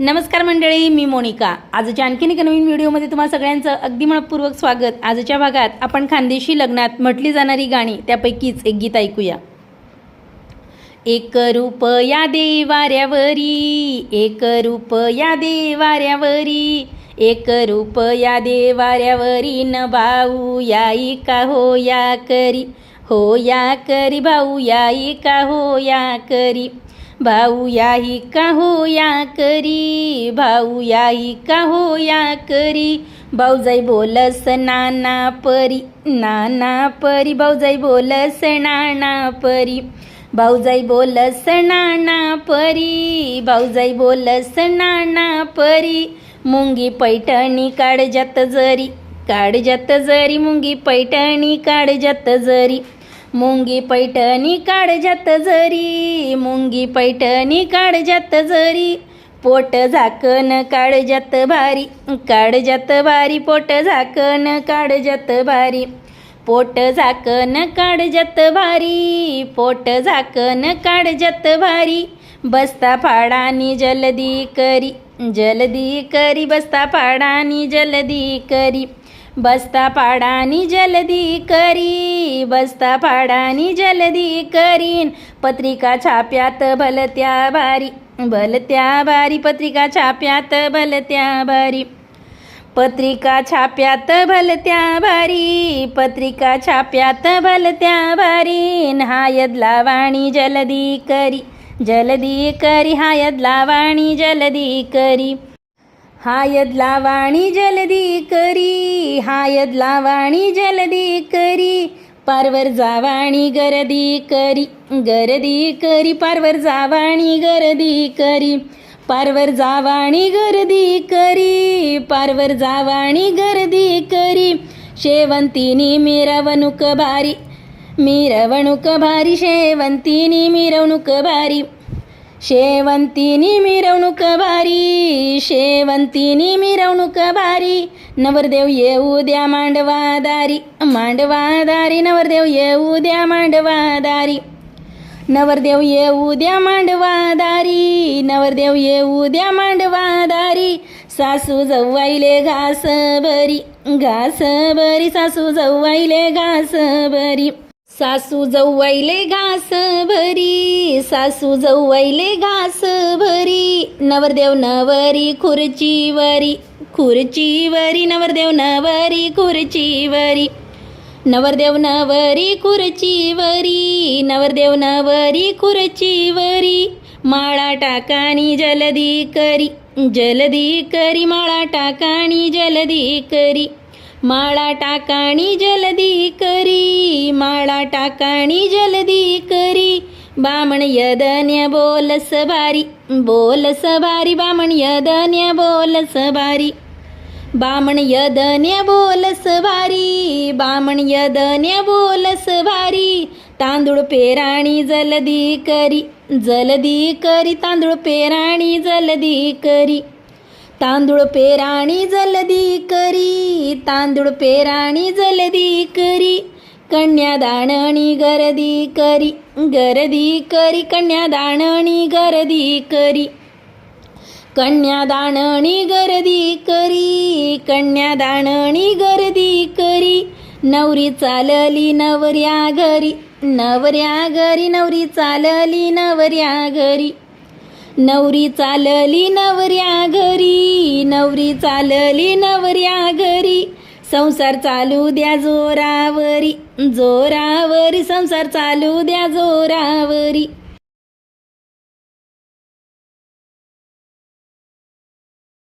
नमस्कार मंडळी, मी मोनिका। आजच्या आणखीन एका नवीन व्हिडिओमध्ये तुम्हा सगळ्यांचं अगदी मनपूर्वक स्वागत। आजच्या भागात आपण खानदेशी लग्नात म्हटली जाणारी गाणी त्यापैकीच एक गीत ऐकूया। एक रूप या देवाऱ्यावरी, एक रूप या देवाऱ्यावरी, एक रूप या देवाऱ्यावरी न भाऊ याई का हो या करी, हो या करी भाऊ याई का हो या करी, भाऊ याही का हो या करी, भाऊ याही का हो या करी, भाऊजाई बोलस नाना परी, नाना परी भाऊजाई बोलस नाना परी, भाऊजाई बोलस नाना परी, भाऊजाई बोलस नाना परी, मुंगी पैठणी काढजत जरी, काढजत जरी मुंगी पैठणी काढजत जरी, मुंगी पैठणी काढजत जरी, मुंगी पैठणी काढजत जरी, पोट झाकण काढजत भारी, काढजत भारी पोट झाकण काढजत भारी, पोट झाकण काढजत भारी, पोट झाकण काढजत भारी, बसता फाडानी जलदी करी, जलदी करी बसता फाडानी जलदी करी, बसता फाडानी जलदी करी, बसता फाडानी जलदी करीन, पत्रिका छाप्यात भलत्या भारी, भलत्या भारी पत्रिका छाप्यात भलत्या भारी, पत्रिका छाप्यात भलत्या भारी, पत्रिका छाप्यात भलत्या भारी, हायद लावाणी जलदी करी, जलदी करी हायद लावाणी जलदी करी, हायद लावाणी जलदी करी, हायद लावाणी जलदी करी, पारवर जावाणी गर्दी करी, गर्दी करी पारवर जावाणी गर्दी करी, पारवर जावाणी गर्दी करी, पारवर जावाणी गर्दी करी, शेवंतीनी मिरवणूक भारी, मिरवणूक भारी शेवंतीनी मिरवणूक भारी, शेवंतीनी मिरवणूक भारी, शेवंतीनी मिरवणूक भारी, नवरदेव येऊ द्या मांडवा दारी, मांडवा दारी नवरदेव येऊ द्या मांडवा दारी, नवरदेव येऊ द्या मांडवा दारी, नवरदेव येऊ द्या मांडवा दारी, सासू जवाईले घास भरी, घास भरी सासू जवाईले घास भरी, सासू जवाईले घास भरी, सासू जवाईले घास भरी, नवरदेव नवरी खुर्चीवरी, खुर्चीवरी नवरदेव नवरी खुर्चीवरी, नवरदेव नवरी खुर्चीवरी, नवरदेव नवरी खुर्चीवरी, माळा टाकानी जलदी करी, जलदी करी माळा टाकानी जलदी करी, माळा टाकाणी जलदी करी, माळा टाकाणी जलदी करी, बामण यदन्य बोलस भारी, बोलस भारी बामण यदन्य बोलस भारी, बामण यदन्य बोलस भारी, बामण यदन्य बोलस भारी, तांदूळ पेराणी जलदी करी, जलदी करी तांदूळ पेराणी जलदी करी, तांदूळ पेराणी जलदी करी, तांदूळ पेराणी जलदी करी, कन्यादाननी गर्दी करी, गर्दी करी कन्यादाननी गर्दी करी, कन्यादाननी गर्दी करी, कन्यादाननी गर्दी करी, नवरी चालली नवऱ्या घरी, नवऱ्या घरी नवरी चालली नवऱ्या घरी, नवरी चालली नवऱ्या घरी, नवरी चालली नवऱ्या घरी, संसार चालू द्या जोरावरी, जोरावरी संसार चालू द्या जोरावरी,